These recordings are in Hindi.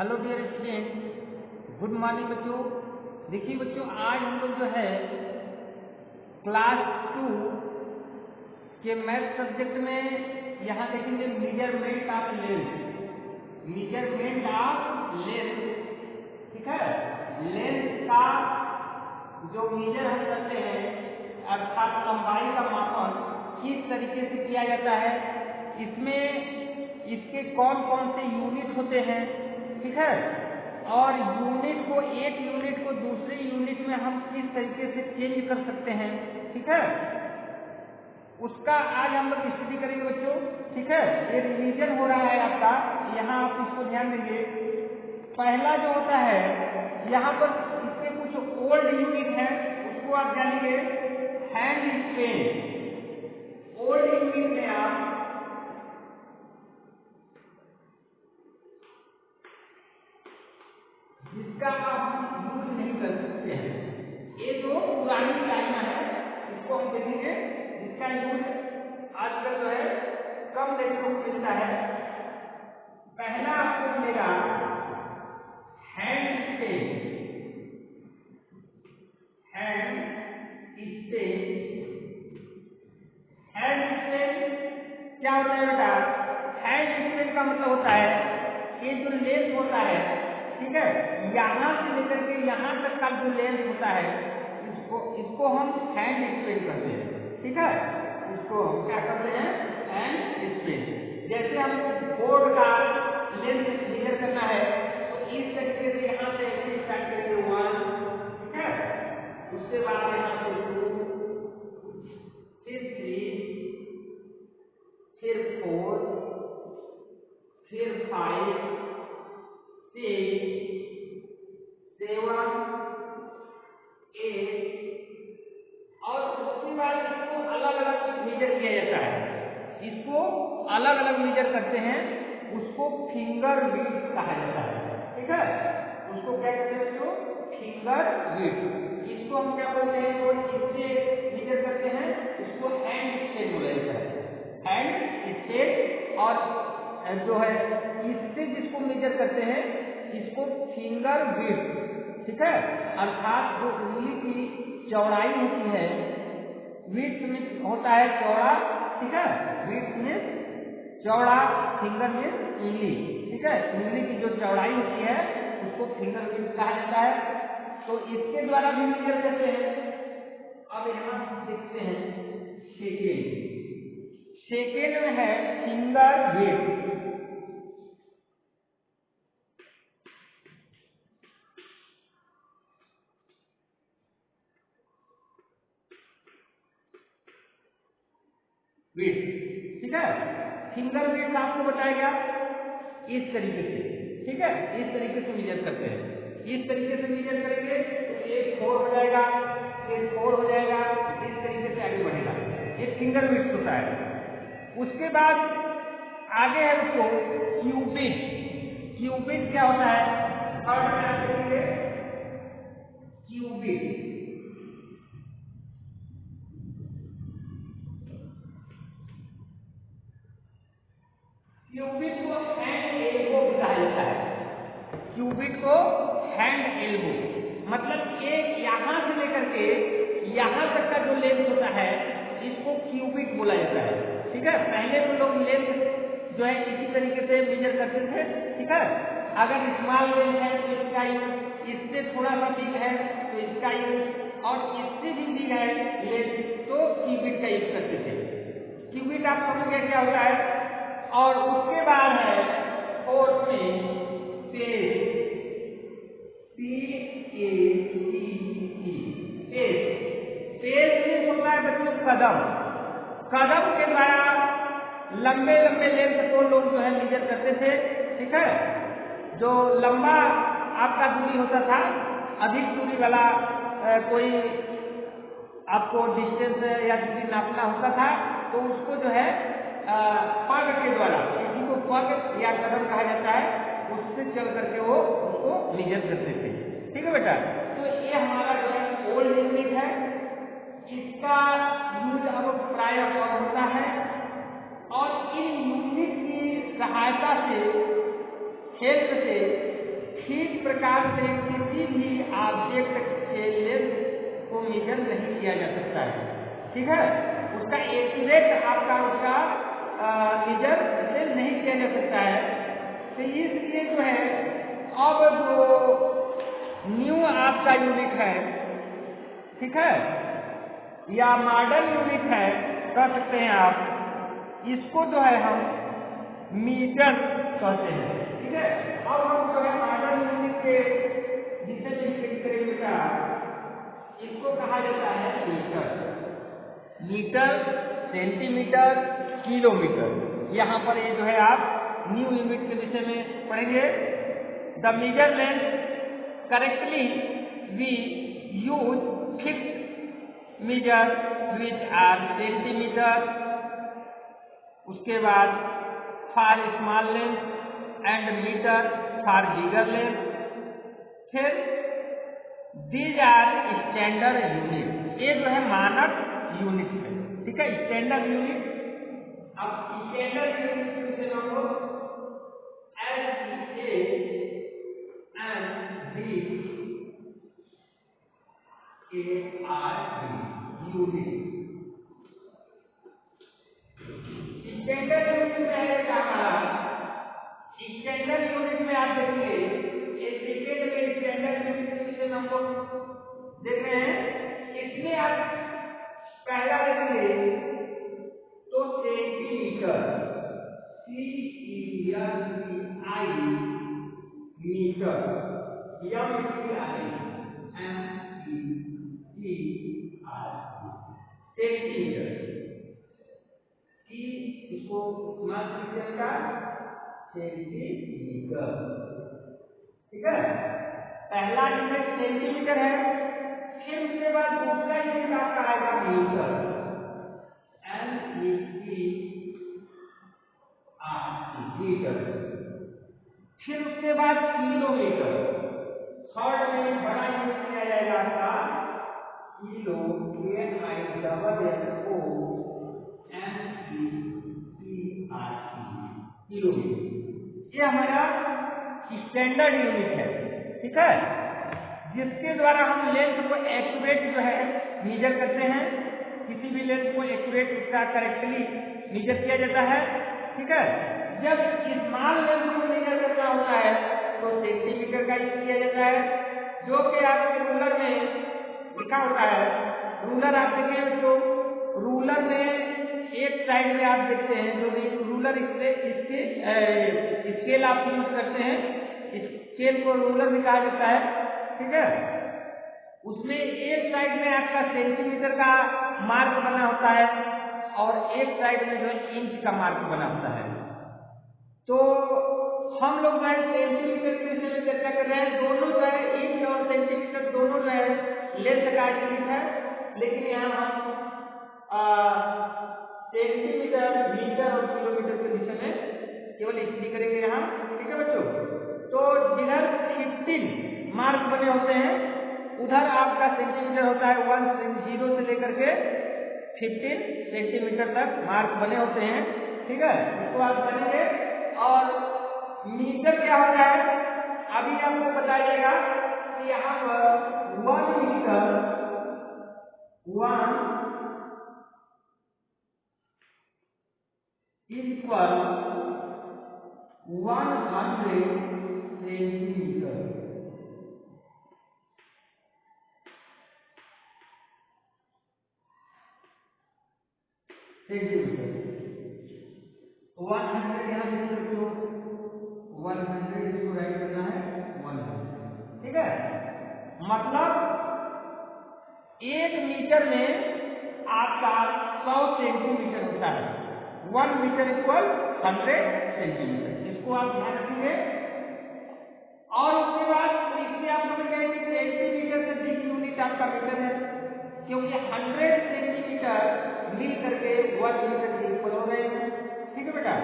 Hello dear student, good morning बच्चों। देखिए बच्चों, आज हम लोग जो है क्लास 2 के मैथ सब्जेक्ट में यहाँ देखेंगे measurement of length. Measurement of length, ठीक है। लेंथ का जो मेजर हम करते हैं अर्थात लंबाई का मापन किस तरीके से किया जाता है, इसमें इसके कौन कौन से यूनिट होते हैं, ठीक है। और यूनिट को, एक यूनिट को दूसरे यूनिट में हम किस तरीके से चेंज कर सकते हैं, ठीक है। उसका आज हम लोग स्टडी करेंगे बच्चों, ठीक है। ये रिवीजन हो रहा है आपका, यहाँ आप इसको ध्यान देंगे। पहला जो होता है यहाँ पर इसके कुछ ओल्ड यूनिट है, उसको आप जानेंगे हैंड स्पेन। ओल्ड यूनिट में आप जिसका आप यूज नहीं कर सकते हैं, ये जो पुरानी इकाइयां है इसको हम देखेंगे, जिसका यूज आजकल जो है कम देखने को मिलता है। पहला आपको मिलेगा hand Spain. Hand Spain, hand Spain क्या होता है बेटा? हैंड स्पेन का मतलब होता है ये जो लेंथ होता है, ठीक है, यहाँ से लेकर के यहाँ तक का जो लेंथ होता है इसको हम हैंड स्पेन करते हैं, ठीक है। इसको हम क्या करते हैं? Hand Spain. जैसे हम बोर्ड का लेंथ मेजर करना है तो इस तरीके से यहाँ से स्टार्ट करके 1, ठीक है, उसके बाद यहाँ से 2, फिर 3, फिर 4, फिर 5, 6, 7, 8 और उसके बाद इसको अलग अलग मेजर किया जाता है। इसको अलग अलग मेजर करते हैं, उसको फिंगर वीड्थ कहा जाता है, ठीक है। उसको क्या कहते हैं बच्चों? फिंगर वीड्थ। इसको हम क्या बोलते हैं? जो इससे मेजर करते हैं इसको हैंड स्केल बोला जाता है। Hand scale. और जो है इससे जिसको मेजर करते हैं इसको फिंगर वीड्थ, ठीक है। अर्थात जो उंगली की चौड़ाई होती है, विड्थ में होता है चौड़ा, ठीक है। विड्थ में चौड़ा, फिंगर में उंगली, ठीक है। उंगली की जो चौड़ाई होती है उसको फिंगर विड्थ कहा जाता है। तो इसके द्वारा भी मेजर करते हैं। अब यहाँ देखते हैं सेकेंड। सेकेंड में है फिंगर विड्थ। विड्थ, ठीक है। फिंगर विड्थ आपको बताएगा इस तरीके से, ठीक है। इस तरीके से मेजर करते हैं। इस तरीके से मेजर करेंगे तो एक 4 हो जाएगा, फिर 4 हो जाएगा, इस तरीके से आगे बढ़ेगा। ये फिंगर विड्थ होता है। उसके बाद आगे है उसको क्यूबिट। क्यूबिट क्या होता है? थर्ड में आप देखेंगे क्यूबिट। क्यूबिट को हैंड एल्बो कहा जाता है। क्यूबिट को हैंड एल्बो मतलब एक यहाँ से लेकर के यहाँ तक का जो लेंथ होता है इसको क्यूबिट बोला जाता है, ठीक है। पहले तो लोग लेंथ जो है इसी तरीके से मेजर करते थे, ठीक है। अगर स्मॉल लेंथ है तो इसका यूज, इससे थोड़ा सा बिग है तो इसका यूज, और इससे भी बिग है लेंथ तो क्यूबिट का यूज करते थे। क्यूबिट आप समझ गए क्या होता है। और उसके बाद है फोर्थ में पेज। पेज, पेज में होता है बच्चों कदम। कदम के द्वारा लंबे लंबे लेंथ को लोग जो है मेजर करते थे, ठीक है। जो लंबा आपका दूरी होता था, अधिक दूरी वाला कोई आपको डिस्टेंस या दूरी नापना होता था तो उसको जो है पग के द्वारा, किसी को पग या कदम कहा जाता है, उससे चल करके वो उसको मेजर करते थे, ठीक है बेटा। तो ये हमारा जो है ओल्ड यूनिट है। इसका यूज अब प्राय कम होता है और इन यूनिट की सहायता से, हेल्प से ठीक प्रकार से किसी भी ऑब्जेक्ट के लेंथ को मेजर नहीं किया जा सकता है, ठीक है। उसका एक्यूरेट आपका उसका मेजर से नहीं किया जा सकता है। तो इसलिए जो है अब जो न्यू आपका यूनिट है, ठीक है, या मॉडर्न यूनिट है कह सकते हैं आप, इसको जो है हम मीटर कहते हैं, ठीक है। अब हम जो है मॉडर्न यूनिट के जिसे बेटा इसको कहा जाता है मीटर। मीटर, सेंटीमीटर, किलोमीटर, यहाँ पर ये जो है आप न्यू यूनिट के विषय में पढ़ेंगे। The measure length correctly we use fix measure which are centimeter, उसके बाद for small length and meter for bigger length. फिर दीज आर स्टैंडर्ड यूनिट, ये जो है मानक यूनिट है, ठीक है, स्टैंडर्ड यूनिट। अब स्टैंडर्ड यूनिट से हम लोग SEA and DART unit. Standard unit में आएगा हमारा, स्टैंडर्ड यूनिट में आप देखेंगे एक सेकेंड में स्टैंडर्ड यूनिट जिसे हम लोग देख रहे हैं, इसमें आप पहला देखेंगे तो सेंटीमीटर, CENTI मीटर, सेंटीमीटर, इसको सेंटीमीटर, ठीक है। पहला यूनिट सेंटीमीटर है, फिर उसके बाद दूसरा यूनिट आपका आएगा मीटर, मीटर, फिर उसके बाद किलोमीटर, थर्ड में बड़ा यूनिट लिया जाएगा आपका किलो, किलोमीटर। ये हमारा स्टैंडर्ड यूनिट है, ठीक है, जिसके द्वारा हम लेंथ को एक्यूरेट जो है मेजर करते हैं। किसी भी लेंथ को एक्यूरेट उसका करेक्टली मेजर किया जाता है, ठीक है। जब स्मॉल लेंथ को मेजर करना होता है तो सेंटीमीटर का यूज किया जाता है, जो कि आपके रूलर में लिखा होता है। रूलर आप देखें तो रूलर में एक साइड में आप देखते हैं जो भी रूलर इसके स्केल आप यूज करते हैं, स्केल को रूलर भी कहा जाता है, ठीक है। उसमें एक साइड में आपका सेंटीमीटर का मार्क बना होता है और एक साइड में जो है इंच का मार्क बना होता है। तो हम लोग जो है सेंटीमीटर के विषय में चर्चा कर रहे हैं। दोनों जो है इंच और सेंटीमीटर दोनों जो है लेंथ का यूनिट है, लेकिन यहाँ हम सेंटीमीटर, मीटर और किलोमीटर के विषय में केवल स्टडी करेंगे यहाँ, ठीक है बच्चों। तो जिधर 15 मार्क बने होते हैं उधर आपका सेंटीमीटर होता है 0 से लेकर के 15 सेंटीमीटर तक मार्क बने होते हैं, ठीक है, इसको आप जानेंगे। और मीटर क्या होता है अभी आपको बताया जाएगा कि यहाँ पर 1 मीटर 1 इक्वल 100 सेंटीमीटर, सेंटीमीटर 100 यहाँ लिख सकते हो, 100 इसको राइट करना है 100, ठीक है। मतलब 1 मीटर में आपका 100 सेंटीमीटर होता है, 1 मीटर इक्वल 100 सेंटीमीटर, इसको आप ध्यान रखेंगे। और उसके बाद इसमें आप समझ गए कि सेंटीमीटर से बिग यूनिट आपका मीटर है, क्योंकि 100 सेंटीमीटर मिल करके 1 मीटर के इक्वल हो रहे हैं, ठीक है बेटा।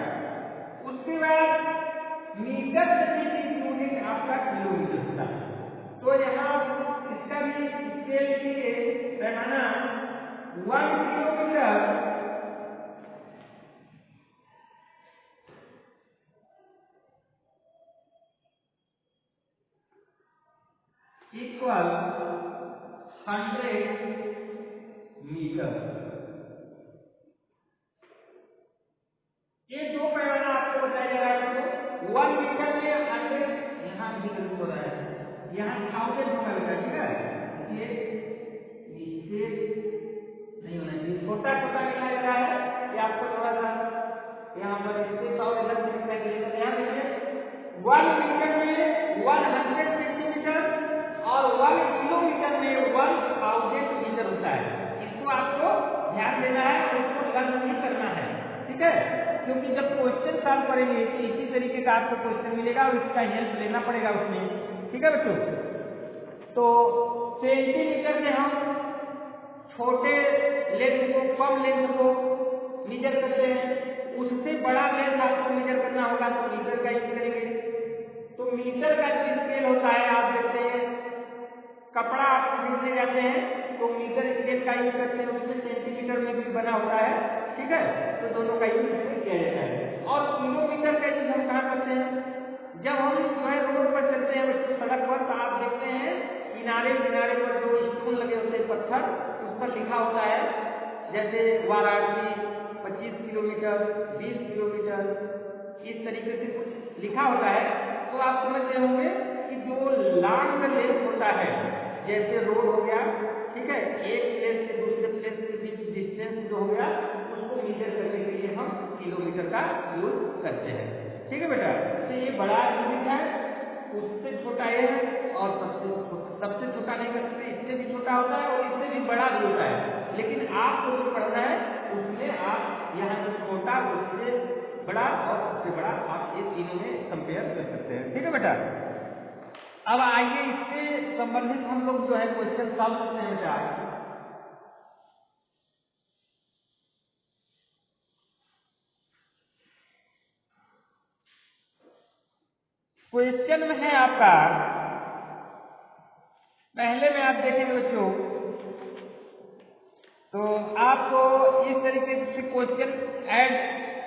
उसके बाद मीटर से बिग यूनिट आपका किलोमीटर होता है। तो यहाँ इसका भी स्केल लीजिए, पैमाना 1 किलोमीटर इक्वल 100 मीटर। ये दो पैमाना आपको बताया जा रहा है तो 1 मीटर में 100, यहाँ भी गलत हो रहा है, यहाँ 1000 होना बेटा, ठीक है। देखिए नीचे नहीं होना चाहिए, छोटा छोटा लिखा जा रहा है, ये आपको थोड़ा सा यहाँ पर इससे 100 इधर से लिखना चाहिए। तो यहाँ देखिए 1 मीटर में 100 सेंटीमीटर और 1 किलोमीटर में 1000 मीटर होता है। इसको आपको ध्यान देना है और इसको लर्न भी करना है, ठीक है। क्योंकि जब क्वेश्चन सॉल्व करेंगे तो इसी तरीके का आपको क्वेश्चन मिलेगा और इसका हेल्प लेना पड़ेगा उसमें, ठीक है बच्चों। तो सेंटीमीटर में हम छोटे लेंथ को, कम लेंथ को मीजर करते हैं, उससे बड़ा लेंथ आपको मीजर करना होगा तो मीटर का यूज करेंगे। तो मीटर का जो स्केल होता है, आप देखते हैं कपड़ा आप खरीदने जाते हैं तो मीटर स्केल का यूज करते हैं, उसमें सेंटीमीटर में भी बना होता है, ठीक है। तो दोनों का यूज इसमें किया जाता है। और किलोमीटर का यूज हम कहाँ करते हैं, जब हम जो है रोड पर चलते हैं सड़क पर, तो आप देखते हैं किनारे किनारे पर जो स्टोन लगे होते हैं, पत्थर, उस पर लिखा होता है जैसे वाराणसी 25 किलोमीटर, 20 किलोमीटर, इस तरीके से कुछ लिखा होता है। तो आप समझते होंगे कि जो लॉन्ग लेंथ होता है, जैसे रोड हो गया, ठीक है, एक प्लेस से दूसरे प्लेस के बीच डिस्टेंस जो हो गया, उसको मेजर करने के लिए हम किलोमीटर का यूज करते हैं, ठीक है बेटा। तो ये बड़ा यूनिट है, उससे छोटा ये है और सबसे छोटा नहीं कर सकते, इससे भी छोटा होता है और इससे भी बड़ा भी होता है। लेकिन आपको जो पढ़ना है उसमें आप यहाँ जो छोटा उससे बड़ा और सबसे बड़ा आप ये तीनों में कंपेयर कर सकते हैं, ठीक है बेटा। अब आइए इससे संबंधित हम लोग जो है क्वेश्चन सॉल्व करते हैं बेटा। क्वेश्चन में है आपका, पहले में आप देखेंगे बच्चों तो आपको इस तरीके से क्वेश्चन ऐड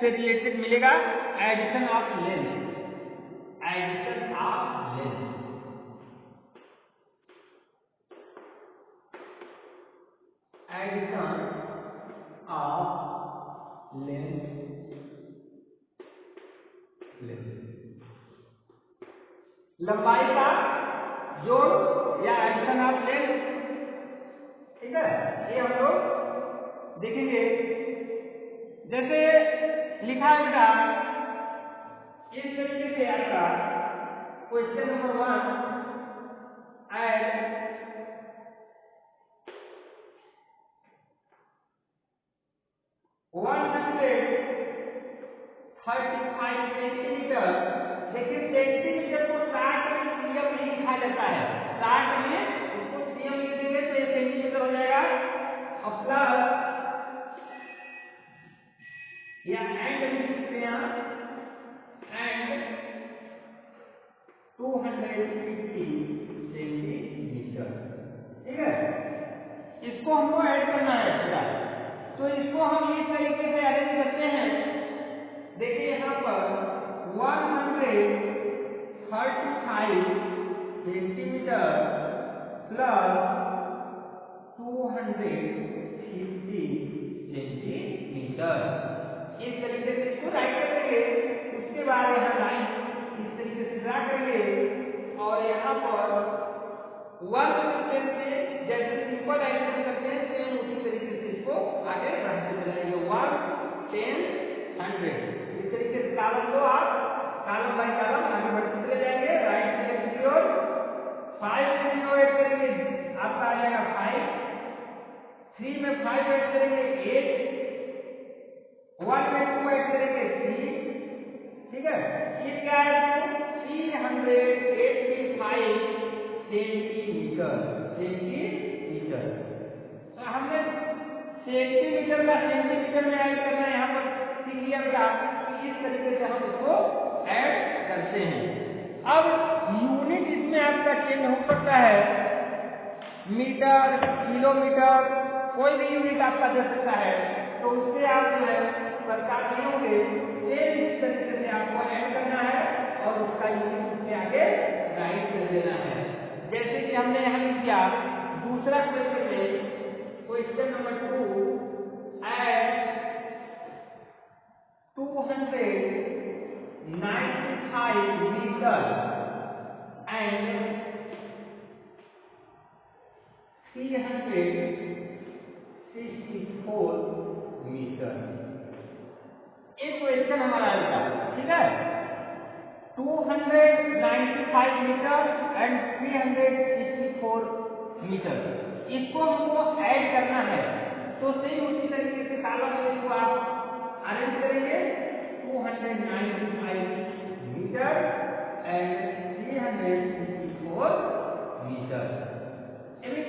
से रिलेटेड मिलेगा, addition of length, addition of length, addition of length, लंबाई का जोड़ या एडिशन ऑफ लेंथ, ठीक है। ये हम लोग देखेंगे। जैसे लिखा है बेटा इस तरीके से आपका क्वेश्चन नंबर 1, एड 135 सेंटीमीटर। देखिए सेंटीमीटर को 60 में सीएम नहीं लिखा जाता है, 60 में इसको सीएम लिख देंगे तो ये सेंटीमीटर हो जाएगा, और प्लस या एंड भी लिख सकते हैं, एंड 250 सेंटीमीटर, ठीक है। इसको हमको ऐड करना है बेटा। तो इसको हम इस तरीके से अरेंज करते हैं। देखिए यहाँ पर 135 सेंटीमीटर प्लस 250 सेंटीमीटर, इस तरीके से इसको राइट कर देंगे। उसके बाद यहाँ लाइन इस तरीके से ड्रा करेंगे और यहाँ पर 1 से 10 से जैसे सिंपल एडिशन करते हैं सेम उसी तरीके से इसको आगे बढ़ाते चलाएंगे, 1 10 100, इस तरीके से कॉलम दो आप कॉलम बाय कॉलम आगे बढ़ते चले जाएंगे। राइट से लेफ्ट की ओर 5 में 0 ऐड करेंगे आपका आ जाएगा 5, 3 में 5 ऐड करेंगे 8, 1 में 2 ऐड करेंगे 3, ठीक है। ये क्या है 385 सेंटीमीटर, सेंटीमीटर। तो हमने सेंटीमीटर का सेंटीमीटर में ऐड करना है, यहाँ पर सीख लिया बेटा। इस तरीके से हम इसको ऐड करते हैं। अब यूनिट इसमें आपका चेंज हो सकता है, मीटर, किलोमीटर, कोई भी यूनिट आपका दे सकता है, तो उससे आप जो है परेशान नहीं होंगे। सेम इस तरीके से आपको ऐड करना है और उसका यूनिट उसके आगे राइट कर देना है। जैसे कि हमने मीटर एंड 364 मीटर। एक क्वेश्चन हमारा आएगा, ठीक है। 295 मीटर एंड 364 मीटर, इसको हमको ऐड करना है। तो सेम उसी तरीके से कॉलम में इसको आप अरेंज करेंगे। 295 मीटर एंड 364 मीटर।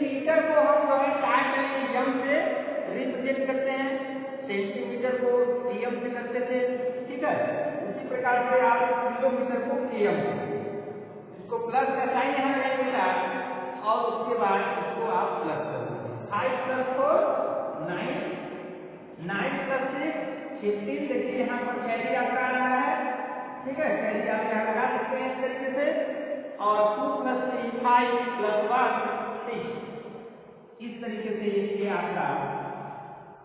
मीटर को हम जो है 4 तरह के यम से रिप्रेजेंट करते हैं। सेंटीमीटर को सीएम से करते थे, ठीक है। उसी प्रकार से आप किलोमीटर को केएम से, इसको प्लस का साइन यहाँ लगाएंगे और उसके बाद इसको आप प्लस कर देंगे। 5 + 4 9, 9 + 6 15। देखिए यहाँ पर कैरी आपका आ रहा है, ठीक है। कैरी आप यहाँ लगा सकते हैं इस तरीके से। और 2 + 3 5 + 1 6, इस तरीके से ये आपका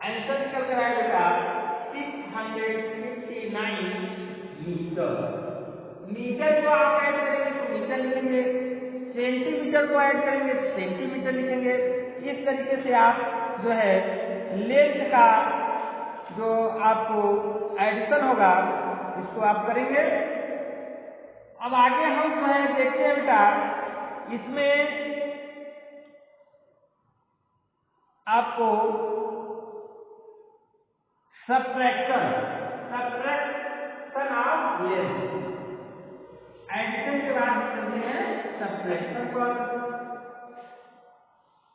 आंसर निकल कर आएगा 659 मीटर। मीटर को आप ऐड करेंगे तो मीटर लिखेंगे, सेंटीमीटर को ऐड करेंगे तो सेंटीमीटर लिखेंगे। इस तरीके से आप जो है लेंथ का जो आपको एडिशन होगा इसको आप करेंगे। अब आगे हम जो है देखते हैं बेटा, इसमें आपको सब्ट्रैक्शन ऑफ लेंथ, एडिशन के बाद हम करते हैं सब्ट्रैक्शन पर।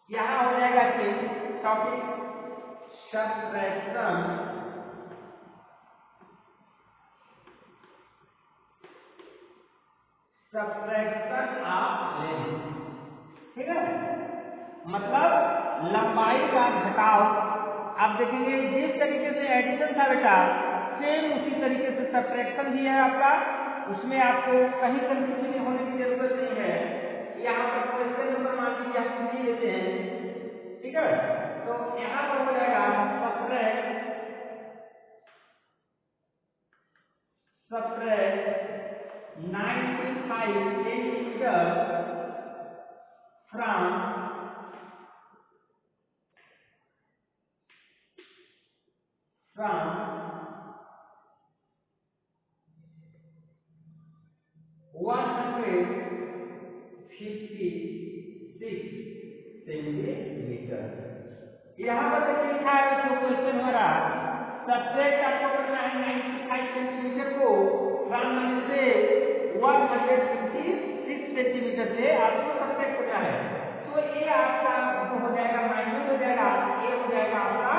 यहाँ हो जाएगा टॉपिक सब्ट्रैक्शन ऑफ लेंथ, ठीक है। मतलब लंबाई का घटाव। आप देखेंगे जिस तरीके से एडिशन था बेटा, सेम उसी तरीके से सब्ट्रैक्शन भी है आपका। उसमें आपको कहीं कंफ्यूजन होने की जरूरत नहीं है। यहाँ पर क्वेश्चन नंबर मान लीजिए हम कुछ ही लेते हैं, ठीक है। तो यहाँ पर हो जाएगा सब्ट्रैक्ट 95 सेंटीमीटर फ्रॉम 156 सेंटीमीटर। यहाँ पर देखिए लिखा है जो क्वेश्चन हमारा, सब्ट्रैक्ट आपको करना है 95 सेंटीमीटर को फ्रॉम से 156 सेंटीमीटर से आपको सब्ट्रैक्ट करना है। तो ये आपका जो हो जाएगा माइनस हो जाएगा, ये हो जाएगा आपका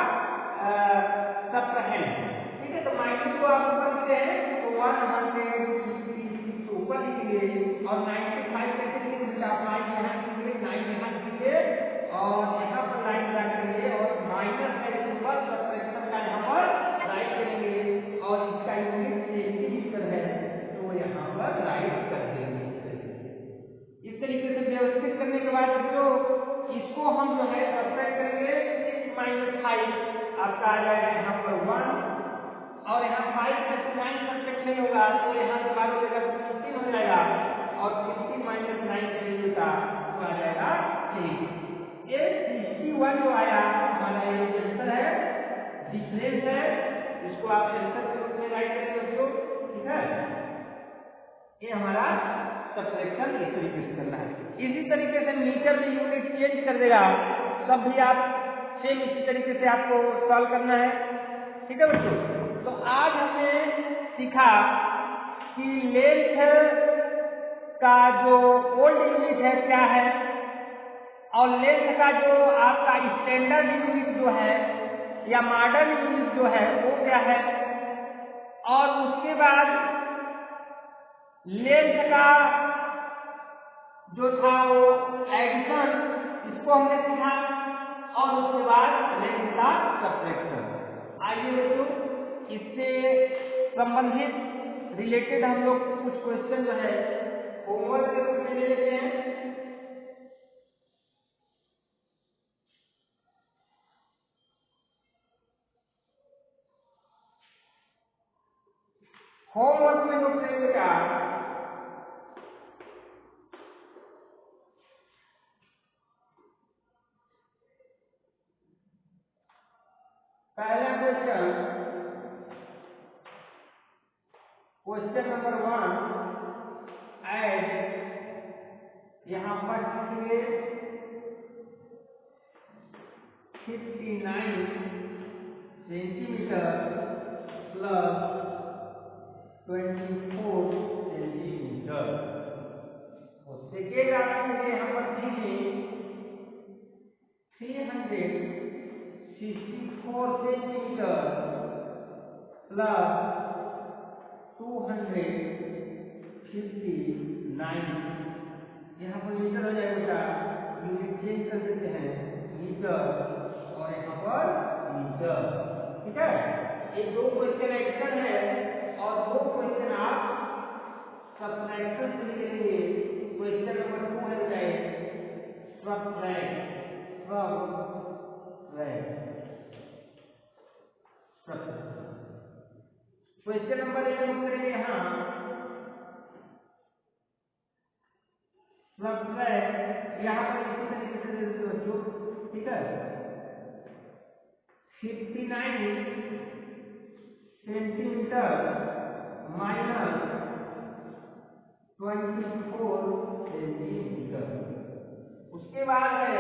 सब्ट्रैक्ट, ठीक है। तो माइनस को आप ऊपर लिखते हैं तो 156 तो ऊपर लिखेंगे और 95 कैसे लिखेंगे बेटा, 5 यहाँ लिखेंगे, 9 यहाँ लिखेंगे और यहाँ पर लाइन ड्रा करेंगे और माइनस का सिंबल सब्ट्रैक्शन का यहाँ पर राइट करेंगे और इसका यूनिट सेंटीमीटर है तो यहाँ पर राइट कर देंगे। इस तरीके से व्यवस्थित करने के बाद बच्चों इसको हम जो है सब्ट्रैक्ट करेंगे। 6 - 5 आपका आ जाएगा यहाँ पर 1 और यहाँ 5 + 9 सब्ट्रैक्ट नहीं होगा तो यहाँ से 12 हो जाएगा 15 हो जाएगा और 15 - 9 करेंगे बेटा तो आ जाएगा 3। ये 61 जो आया हमारा ये आंसर है, डिफरेंस है। इसको आप आंसर के रूप में राइट करेंगे बच्चों, ठीक है। ये हमारा सब्ट्रैक्शन इस तरीके से करना है। इसी तरीके से मीटर में यूनिट चेंज कर देगा, सब भी आप सेम इसी तरीके से आपको सॉल्व करना है, ठीक है बच्चों। तो आज हमने सीखा कि लेंथ का जो ओल्ड यूनिट है क्या है और लेंथ का जो आपका स्टैंडर्ड यूनिट जो है या मॉडर्न यूनिट जो है वो क्या है। और उसके बाद लेंथ का जो था वो एडिशन, इसको हमने सीखा और उसके बाद लेंथ का सब्ट्रैक्शन। आइए बच्चों इससे संबंधित रिलेटेड हम लोग कुछ क्वेश्चन जो है होमवर्क के रूप में ले लेते हैं। होमवर्क में लोग करेंगे क्या, क्वेश्चन नंबर 1 एड, यहाँ पर लिखेंगे 59 सेंटीमीटर प्लस 24 सेंटीमीटर। और सेकेंड ऑप्शन में यहाँ पर दिए 364 सेंटीमीटर प्लस 259। यहाँ पर मीटर हो जाएगा बेटा, यूनिट चेंज कर देते हैं मीटर और यहाँ पर मीटर। ठीक है, ये दो क्वेश्चन एडिशन है और दो क्वेश्चन आप सब्ट्रैक्शन से ही लेंगे। क्वेश्चन नंबर 2 है बेटा, सब्ट्रैक्ट। क्वेश्चन नंबर 1 हम करेंगे यहाँ सब्ट्रैक्ट। यहाँ पर इसी तरीके से दे देते बच्चों। ठीक है, 59 सेंटीमीटर माइनस 24 सेंटीमीटर। उसके बाद है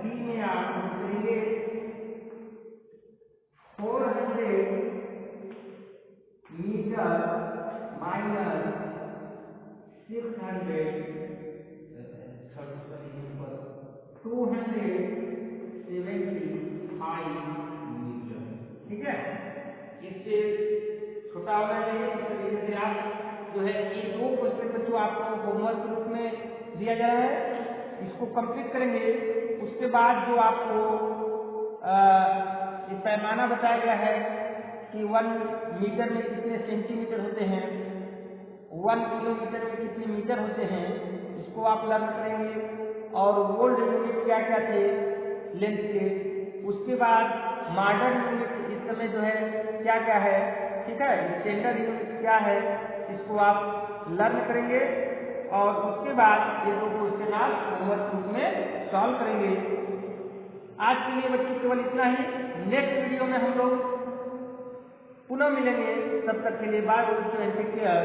बी में आप करेंगे 400 मीटर माइनस 275 मीटर। ठीक है, इससे छोटा होना चाहिए। इस तरीके से आप जो है ये दो क्वेश्चन बच्चों आपको होमवर्क के रूप में दिया जा रहा है, इसको कंप्लीट करेंगे। उसके बाद जो आपको ये पैमाना बताया गया है कि 1 मीटर में कितने सेंटीमीटर होते हैं, 1 किलोमीटर में कितने मीटर होते हैं, इसको आप लर्न करेंगे। और ओल्ड यूनिट क्या क्या थे लेंथ के, उसके बाद मॉडर्न यूनिट इस समय जो है क्या क्या है। ठीक है, स्टैंडर्ड यूनिट क्या है, इसको आप लर्न करेंगे। और उसके बाद ये दो क्वेश्चन आप होमवर्क रूप में सॉल्व करेंगे। आज के लिए बच्चों केवल इतना ही। नेक्स्ट वीडियो में हम लोग पुनः मिलेंगे। तब तक के लिए बाय बच्चों, टेक केयर।